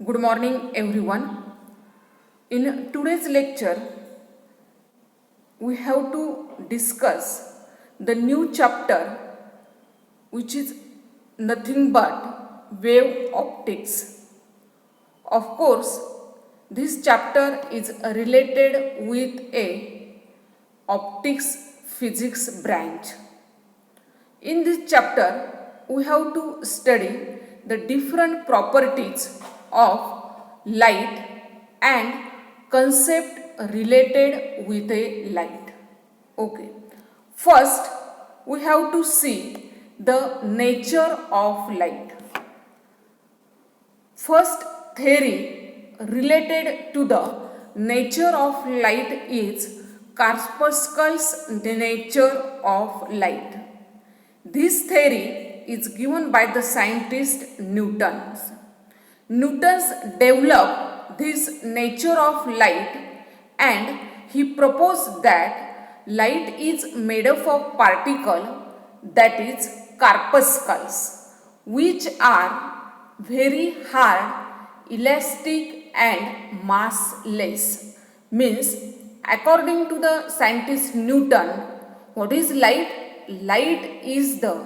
Good morning, everyone. In today's lecture, we have to discuss the new chapter, which is nothing but wave optics. Of course, this chapter is related with a optics physics branch. In this chapter, we have to study the different properties of light and concept related with a light. Okay. First, we have to see the nature of light. First theory related to the nature of light is corpuscles nature of light. This theory is given by the scientist Newton. Newton developed this nature of light and he proposed that light is made up of particles, that is corpuscles, which are very hard, elastic and massless. Means, according to the scientist Newton, what is light? Light is the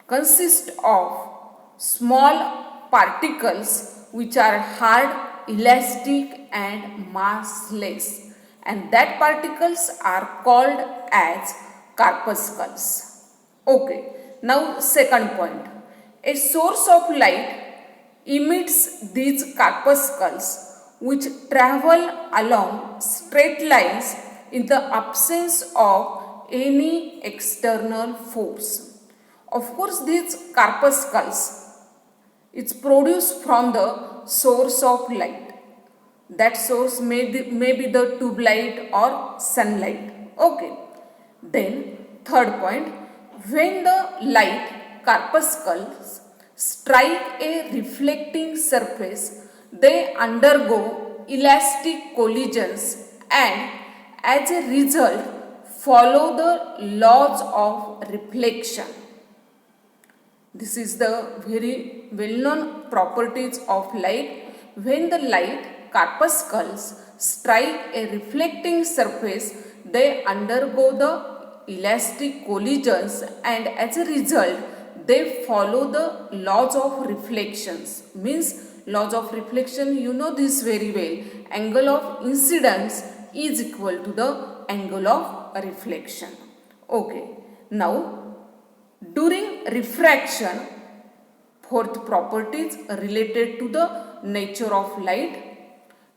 consist of small particles which are hard, elastic and massless, and that particles are called as corpuscles. Okay, now second point. A source of light emits these corpuscles which travel along straight lines in the absence of any external force. Of course, these corpuscles is produced from the source of light. That source may be the tube light or sunlight. Okay. Then third point, when the light corpuscles strike a reflecting surface, they undergo elastic collisions and as a result follow the laws of reflection. This is the very well-known properties of light. When the light corpuscles strike a reflecting surface, they undergo the elastic collisions and as a result they follow the laws of reflections. Means laws of reflection, you know this very well. Angle of incidence is equal to the angle of reflection. Okay. Now, during refraction, fourth properties related to the nature of light.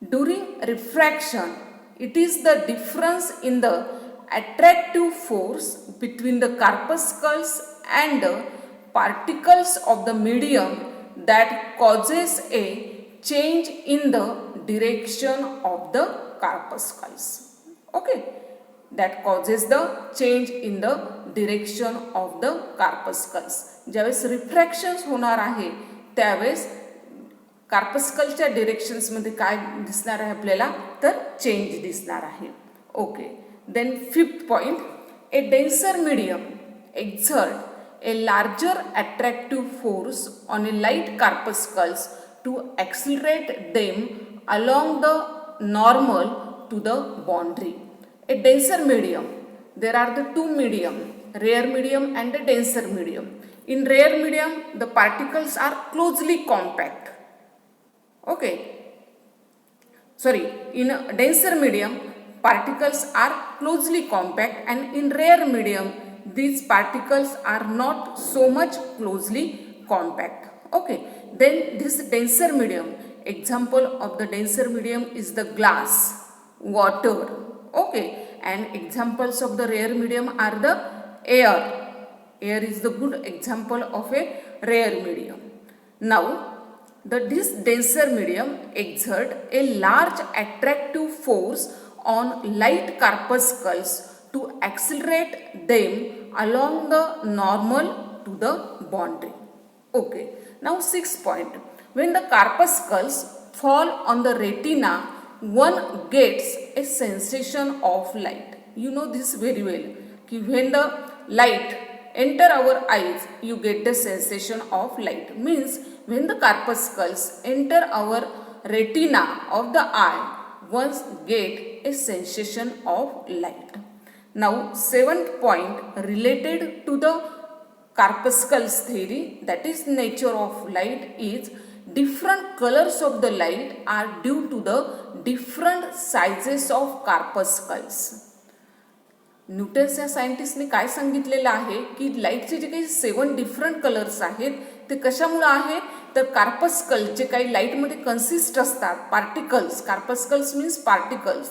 During refraction, it is the difference in the attractive force between the corpuscles and the particles of the medium that causes a change in the direction of the corpuscles. Okay, that causes the change in the direction of the corpuscles. ज्यावेळेस रिफ्रॅक्शन्स होणार आहे त्यावेळेस कार्पस्कलच्या डिरेक्शन्समध्ये काय दिसणार आहे आपल्याला, तर change दिसणार आहे. Okay. Then fifth point, a denser medium exert a larger attractive force on a light corpuscles to accelerate them along the normal to the boundary. A denser medium, there are the two medium, rare medium and a denser medium. In rare medium, the particles are closely compact. Okay. Sorry, in a denser medium, particles are closely compact, and in rare medium, these particles are not so much closely compact. Okay. Then this denser medium, example of the denser medium is the glass, water. Okay. And examples of the rare medium are the air. Air is the good example of a rare medium. Now, this denser medium exert a large attractive force on light corpuscles to accelerate them along the normal to the boundary. Okay. Now, sixth point. When the corpuscles fall on the retina, one gets a sensation of light. You know this very well. When the light enter our eyes, you get the sensation of light. Means when the corpuscles enter our retina of the eye, one get a sensation of light. Now, seventh point related to the corpuscles theory, that is nature of light, is different colors of the light are due to the different sizes of corpuscles. Newton's या सायंटिस्टने काय सांगितलेलं आहे की लाईटचे जे काही 7 different colours आहेत ते कशामुळे आहे तर कार्पस्कल जे काही लाईटमध्ये कन्सिस्ट असतात particles, corpuscles means particles,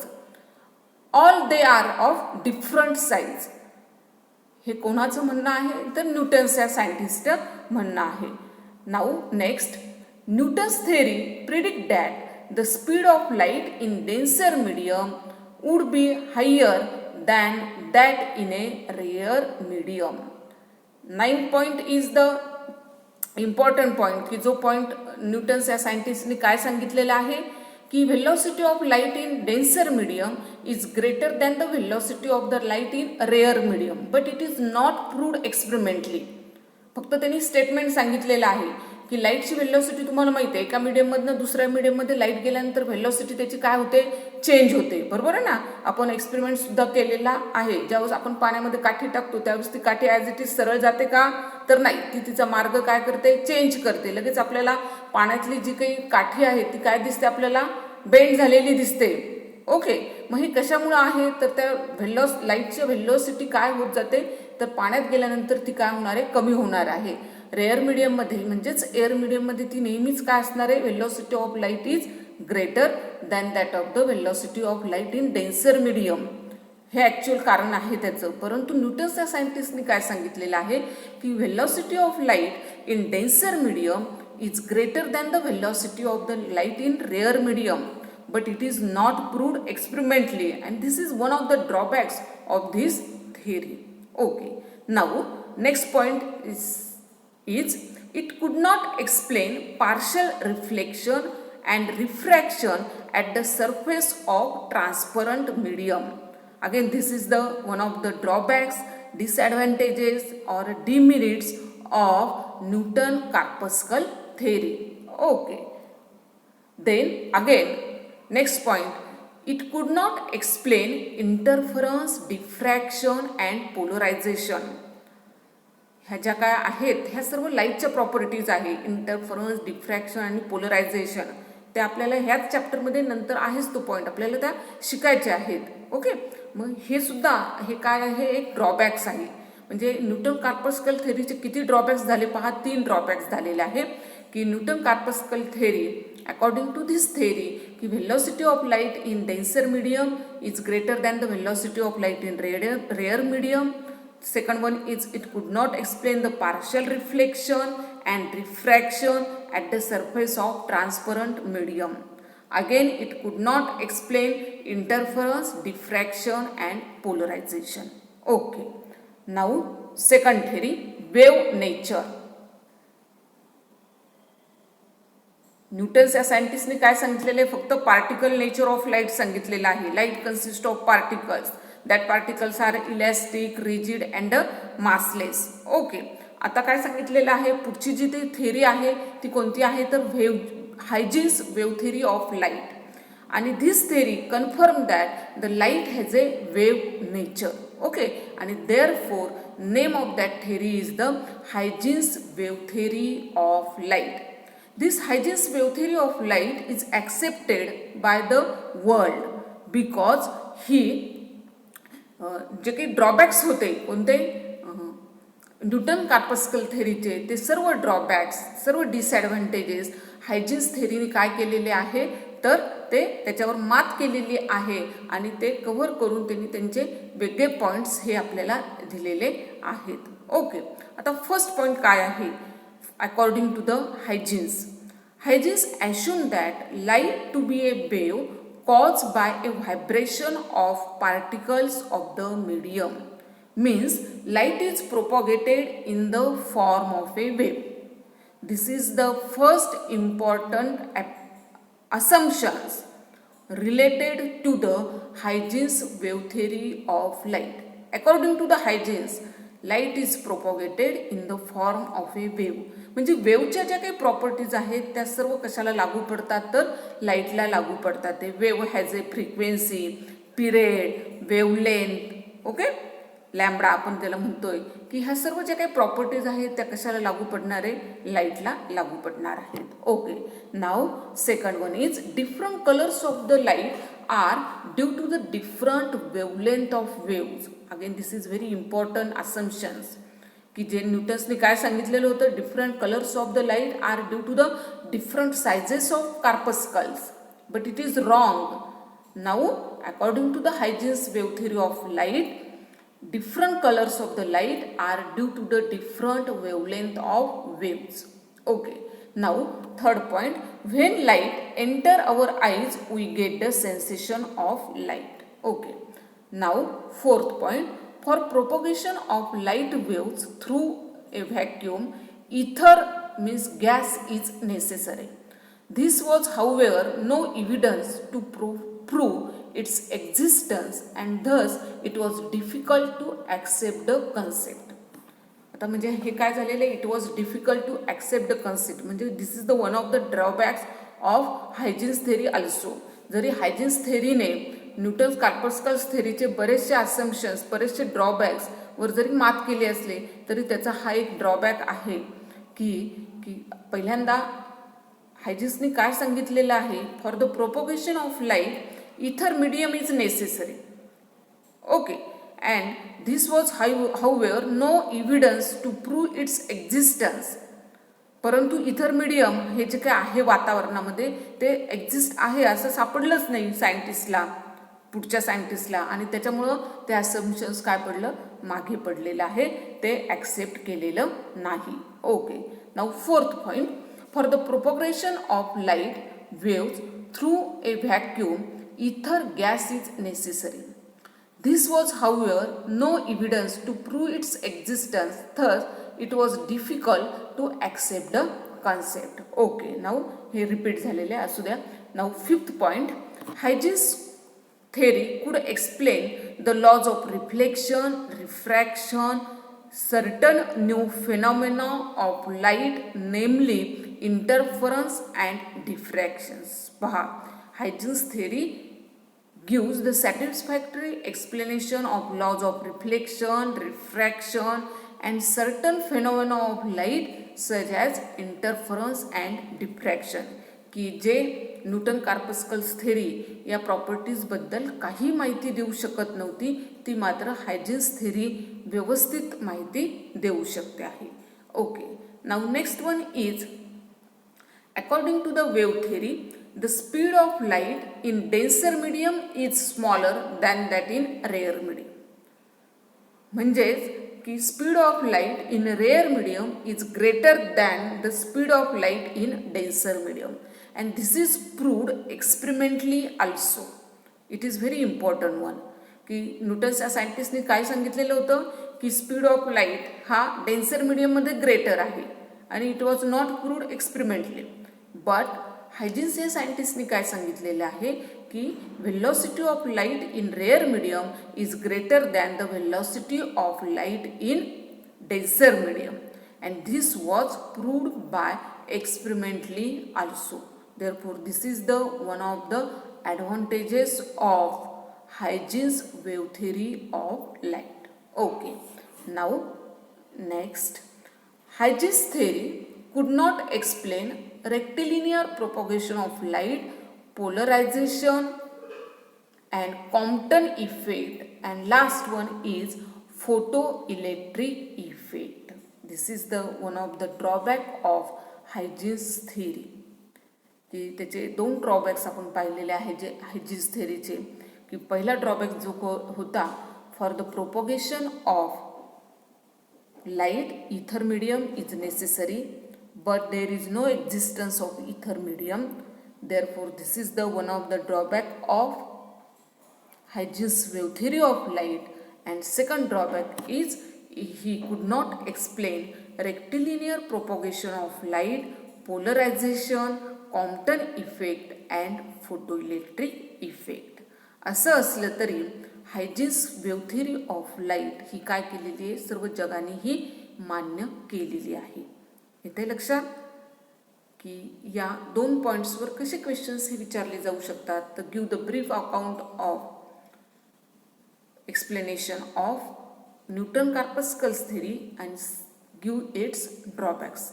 all they are of different size. हे कोणाचं म्हणणं आहे तर न्यूटन्स या सायंटिस्टचं म्हणणं आहे. Now next, Newton's theory predict that the speed of light in denser medium would be higher than that in a rare medium. 9th point is the important point की जो पॉइंट न्यूटन्स या सायंटिस्टने काय सांगितलेला आहे की velocity of light in denser medium is greater than the velocity of the light in rare medium, but it is not proved experimentally. फक्त त्यांनी स्टेटमेंट सांगितलेलं आहे की लाईटची व्हेलॉसिटी तुम्हाला माहिती आहे एका मीडियममधनं दुसऱ्या मीडियममध्ये लाईट गेल्यानंतर व्हेलॉसिटी त्याची काय होते चेंज होते, बरोबर आहे ना. आपण एक्सपेरिमेंट सुद्धा केलेला आहे. ज्यावेळेस आपण पाण्यामध्ये काठी टाकतो त्यावेळेस ती काठी ॲज इट इज सरळ जाते का तर नाही, ती तिचा मार्ग काय करते चेंज करते. लगेच आपल्याला पाण्यातली जी काही काठी आहे ती काय दिसते आपल्याला बेंड झालेली दिसते. ओके, मग हे कशामुळे आहे तर त्या लाईटची व्हेलॉसिटी काय होत जाते तर पाण्यात गेल्यानंतर ती काय होणार आहे कमी होणार आहे. रेअर मीडियममध्ये म्हणजेच एअर मीडियममध्ये ती नेहमीच काय असणार आहे velocity of light is greater than that of the velocity of light in denser medium. हे ॲक्च्युअल कारण आहे त्याचं. परंतु न्यूटन्स या सायंटिस्टने काय सांगितलेलं आहे की velocity of light in denser medium is greater than the velocity of the light in rare medium, but it is not proved experimentally, and this is one of the drawbacks of this theory. Okay, now next point is it could not explain partial reflection and refraction at the surface of transparent medium. Again, this is the one of the drawbacks, disadvantages or demerits of Newton corpuscle theory. Okay, then again next point, it could not explain interference, diffraction and polarization. ह्या ज्या काय आहेत ह्या सर्व लाईटच्या properties आहे. Interference, diffraction आणि polarisation ते आपल्याला ह्याच चॅप्टरमध्ये नंतर आहेच तो पॉईंट आपल्याला त्या शिकायचे आहेत. ओके, मग हे सुद्धा हे काय आहे एक ड्रॉबॅक्स आहे. म्हणजे न्यूटन कार्पस्कल थेरीचे किती ड्रॉबॅक्स झाले पहा, 3 ड्रॉबॅक्स झालेले आहे की Newton corpuscle theory according to this theory की velocity of light in denser medium is greater than the velocity of light in rare medium. Second one is it could not explain the partial reflection and refraction at the surface of transparent medium. Again, it could not explain interference, diffraction and polarization. Okay, now second theory, wave nature. Newton's या सायंटिस्टने काय सांगितलेले फक्त particle nature of light सांगितलेलं आहे. Light consist of particles, that particles are elastic, rigid and massless. Okay, आता काय सांगितलेलं आहे पुढची जी ती थेरी आहे ती कोणती आहे तर Huygens wave theory of light. आणि this theory confirm that the light has a wave nature. Okay, आणि therefore name of that theory is the Huygens wave theory of light. This Huygens wave theory of light is accepted by the world because he जे काही drawbacks होते कोणते Newton corpuscle थेरीचे ते सर्व drawbacks, सर्व disadvantages हायजिन्स थेरीने काय केलेले आहे तर ते त्याच्यावर मात केलेली आहे आणि ते कव्हर करून त्यांनी त्यांचे वेगळे पॉईंट्स हे आपल्याला दिलेले आहेत. ओके, आता फर्स्ट पॉईंट काय आहे according to the Huygens assumed that light to be a wave caused by a vibration of particles of the medium. Means light is propagated in the form of a wave. This is the first important assumptions related to the Huygens wave theory of light. According to the Huygens, light is propagated in the form of a wave. म्हणजे वेव्हच्या ज्या काही properties आहेत त्या सर्व कशाला लागू पडतात, तर लाईटला लागू पडतात. ते wave has a frequency, period, wavelength, okay, lambda आपण त्याला म्हणतोय, की ह्या सर्व ज्या काही प्रॉपर्टीज आहेत त्या कशाला लागू पडणार आहे, लाईटला लागू पडणार आहेत. Okay, now second one is different colours of the light are due to the different wavelength of waves. Again this is very important assumptions, की जे न्यूटन्सने काय सांगितलेलं होतं, different colours of the light are due to the different sizes of corpuscles, but it is wrong. Now according to the Huygens wave theory of light, different colors of the light are due to the different wavelength of waves. Okay, now third point, when light enter our eyes we get the sensation of light. Okay, now fourth point, for propagation of light waves through a vacuum, ether means gas is necessary. This was however no evidence to prove its existence and thus it was difficult to accept the concept. आता म्हणजे हे काय झालेलं आहे, it was difficult to accept the concept. म्हणजे this is the one of the drawbacks of Huygens theory also. जरी Huygens थेरीने Newton's corpuscles थेरीचे बरेचसे असम्पशन्स, बरेचसे ड्रॉबॅक्स वर जरी मात केली असले तरी त्याचा हा एक ड्रॉबॅक आहे की पहिल्यांदा हायजिन्सने काय सांगितलेलं आहे, for the propagation of light ether medium is necessary. Okay, and this was however no evidence to prove its existence. परंतु इथर मीडियम हे जे काय आहे वातावरणामध्ये ते एक्झिस्ट आहे असं सापडलंच नाही सायंटिस्टला, पुढच्या सायंटिस्टला, आणि त्याच्यामुळं ते असम्पशन्स काय पडलं, मागे पडलेलं आहे, ते ॲक्सेप्ट केलेलं नाही. Okay, now fourth point, for the propagation of light waves through a vacuum ether gas is necessary. This was however no evidence to prove its existence, thus it was difficult to accept the concept. Okay, now हे repeat झालेले असू द्या. Now fifth point, Huygens theory could explain the laws of reflection, refraction, certain new phenomena of light, namely interference and diffractions. पहा, Huygens theory gives the satisfactory explanation of laws of reflection, refraction and certain phenomena of light such as interference and diffraction. की जे Newton कार्पस्कल्स theory या प्रॉपर्टीजबद्दल काही माहिती देऊ शकत नव्हती, ती मात्र हायजिन्स थेरी व्यवस्थित माहिती देऊ शकते आहे. Okay, now next one is according to the wave theory, the speed of light in denser medium is smaller than that in rare medium. म्हणजेच की speed of light in rare medium is greater than the speed of light in denser medium, and this is proved experimentally also. It is very important one, की न्यूटन्सच्या सायंटिस्टने काय सांगितलेलं होतं, की speed of light हा डेन्सर मीडियममध्ये greater आहे, आणि it was not proved experimentally. But Huygens या सायंटिस्टने काय सांगितलेलं आहे, की velocity of light in rare medium is greater than the velocity of light in denser medium, and this was proved by experimentally also. Therefore this is the one of the advantages of Huygens wave theory of light. Okay, now next, Huygens theory could not explain rectilinear propagation of light, polarization and Compton effect, and last one is photoelectric effect. This is the one of the drawback of Huygens theory. की त्याचे दोन drawbacks आपण पाहिलेले आहे जे हायजिन्स थेरीचे, की पहिला drawback जो होता, for the propagation of light ether medium is necessary, but there is no existence of ether medium. Therefore this is the one of the drawback of Huygens wave theory of light. And second drawback is he could not explain rectilinear propagation of light, polarization, Compton effect and photoelectric effect. असं असलं तरी हायजिन्स wave theory of light ही काय केलेली आहे, सर्व जगाने ही मान्य केलेली आहे. येते लक्षात की या 2 पॉईंट्सवर कसे क्वेश्चन्स हे विचारले जाऊ शकतात. तर give the brief account of explanation of Newton-Corpuscles theory and give its drawbacks.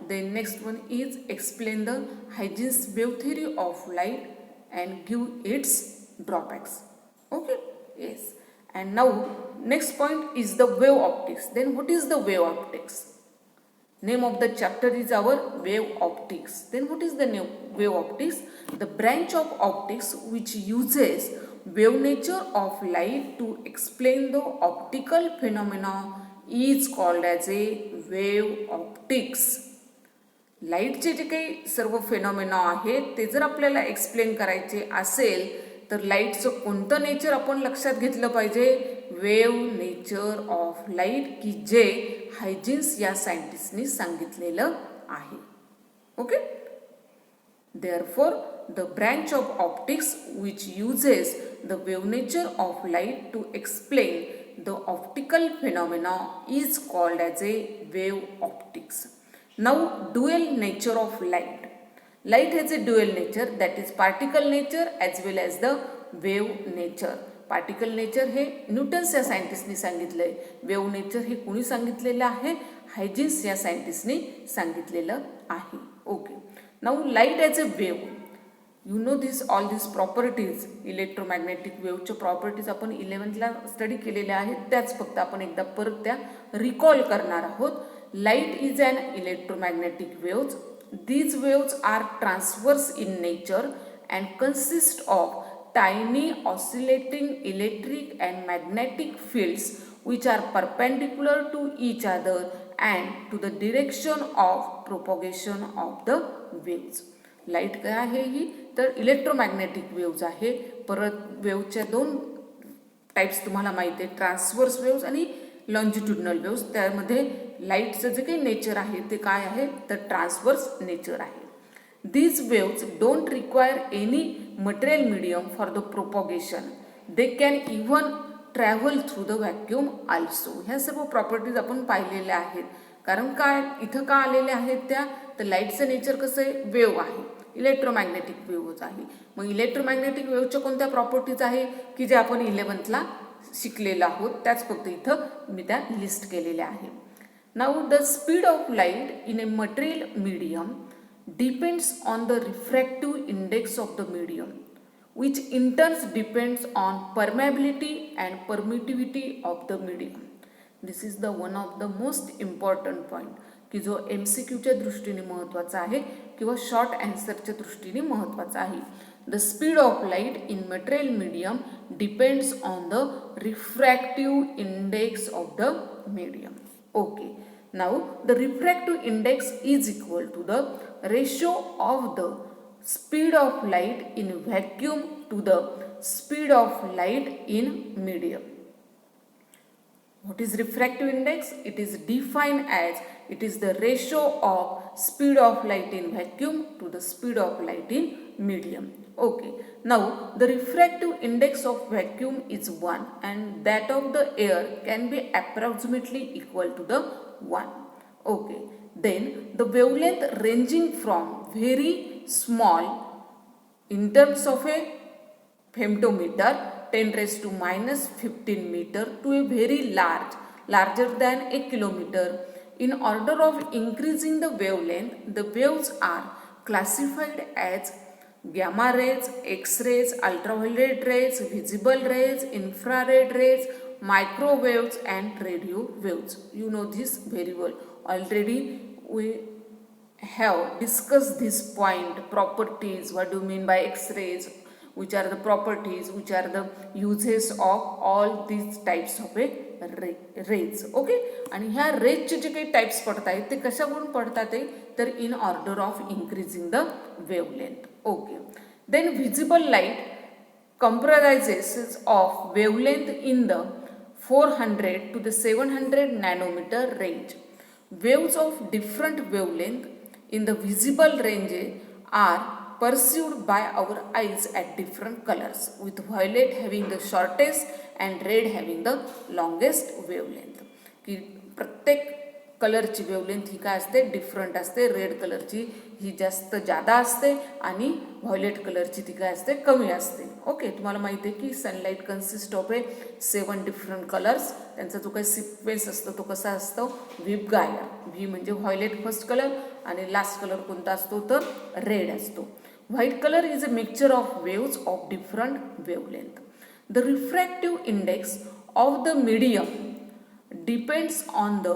Then next one is explain the Huygens wave theory of light and give its drawbacks. Okay, yes. And now next point is the wave optics. Then what is the wave optics? Name of the chapter is our wave optics. Then what is the name wave optics? The branch of optics which uses wave nature of light to explain the optical phenomena is called as a wave optics. लाईटचे जे काही सर्व phenomena आहेत ते जर आपल्याला explain करायचे असेल तर लाईटचं कोणतं nature आपण लक्षात घेतलं पाहिजे, वेव्ह नेचर ऑफ लाईट, की जे हायजिन्स या सायंटिस्टनी सांगितलेलं आहे. Okay, therefore the branch of optics which uses the wave nature of light to explain the optical phenomena is called as a wave optics. Now dual nature of light. Light has a dual nature, that is particle nature as well as the wave nature. Particle nature हे Newton's या सायंटिस्टनी सांगितलंय, wave nature हे कुणी सांगितलेलं आहे, हायजिन्स या सायंटिस्टनी सांगितलेलं आहे. Okay, now light as a wave, you know this all this properties, electromagnetic वेव्हच्या प्रॉपर्टीज आपण 11th स्टडी केलेल्या आहेत, त्याच फक्त आपण एकदा परत त्या रिकॉल करणार आहोत. Light is an electromagnetic waves. These waves are transverse in nature and consist of tiny oscillating electric and magnetic fields which are perpendicular to each other and to the direction of propagation of the waves. Light काय आहे ही, तर electromagnetic waves आहे. परत वेव्हच्या 2 types तुम्हाला माहिती आहे, transverse waves आणि longitudinal waves. त्यामध्ये लाईटचं जे काही नेचर आहे ते काय आहे, तर ट्रान्सवर्स नेचर आहे. These waves don't require any material medium for the propagation. They can even travel through the vacuum also. ह्या सर्व प्रॉपर्टीज आपण पाहिलेल्या आहेत. कारण काय इथं का आलेल्या आहेत त्या, तर लाईटचं नेचर कसं आहे, वेव्ह आहे, इलेक्ट्रोमॅग्नेटिक वेव्हच आहे. मग इलेक्ट्रोमॅग्नेटिक वेव्हच्या कोणत्या प्रॉपर्टीज आहे की जे आपण 11th शिकलेलं आहोत, त्याच फक्त इथं मी त्या लिस्ट केलेल्या आहे. Now the speed of light in a material medium depends on the refractive index of the medium, which in turn depends on permeability and permittivity of the medium. This is the one of the most important point की जो MCQच्या दृष्टीने महत्त्वाचा आहे किंवा short आन्सरच्या दृष्टीने महत्त्वाचा आहे. The speed of light in material medium depends on the refractive index of the medium. Okay. Now the refractive index is equal to the ratio of the speed of light in vacuum to the speed of light in medium. What is refractive index? It is defined as it is the ratio of speed of light in vacuum to the speed of light in medium. Okay. Now the refractive index of vacuum is 1 and that of the air can be approximately equal to the 1. Okay, then the wavelength ranging from very small in terms of a femtometer 10 raised to minus 15 meter to a very large, larger than a kilometer. In order of increasing the wavelength, the waves are classified as gamma rays, X-rays, ultraviolet rays, visible rays, infrared rays, microwaves and radio waves. You know this very well. Already we have discussed this point, properties, what do you mean by X-rays, which are the properties, which are the uses of all these types of rays. Okay, आणि ह्या रेजचे जे काही types पडत आहेत ते कशावरून पडतात तर in order of increasing the wavelength. Okay, then visible light comprises of wavelength in the 400 to the 700 nanometer range. Waves of different wavelength in the visible range are perceived by our eyes at different colors, with violet having the shortest and red having the longest wavelength. की प्रत्येक कलरची wavelength ही काय असते, different असते. Red कलरची ही जादा असते आणि व्हायोलेट कलरची ती काय असते, कमी असते. ओके, तुम्हाला माहिती आहे की sunlight consist of 7 different colours. त्यांचा जो काही सिक्वेन्स असतो तो कसा असतो, व्ही गायरा. व्ही म्हणजे व्हायोलेट फर्स्ट कलर आणि लास्ट कलर कोणता असतो तर रेड असतो. White colour is a mixture of waves of different wavelength. The refractive index of the medium depends on the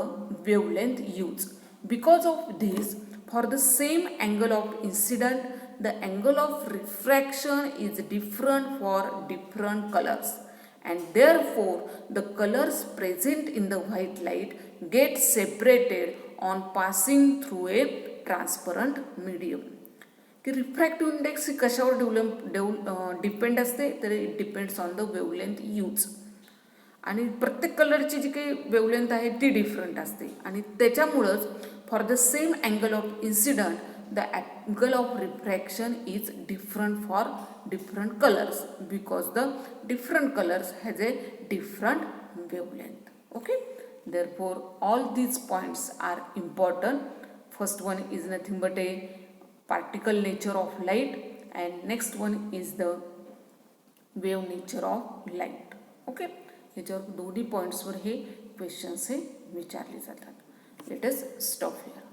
wavelength used. Because of this, for the same angle of incident, the angle of refraction is different for different colors, and therefore the colors present in the white light get separated on passing through a transparent medium. की refractive index ही कशावर depend असते तर it depends on the wavelength use. आणि प्रत्येक कलरची जी काही wavelength आहे ती डिफरंट असते आणि त्याच्यामुळंच for the same angle of incidence the angle of refraction is different for different colours because the different colours has a different wavelength. Okay, therefore all these points are important. First one is nothing but a particle nature of light and next one is the wave nature of light. Okay, याच्यावर दोन्ही पॉईंट्सवर हे questions हे विचारले जातात. Let us stop here.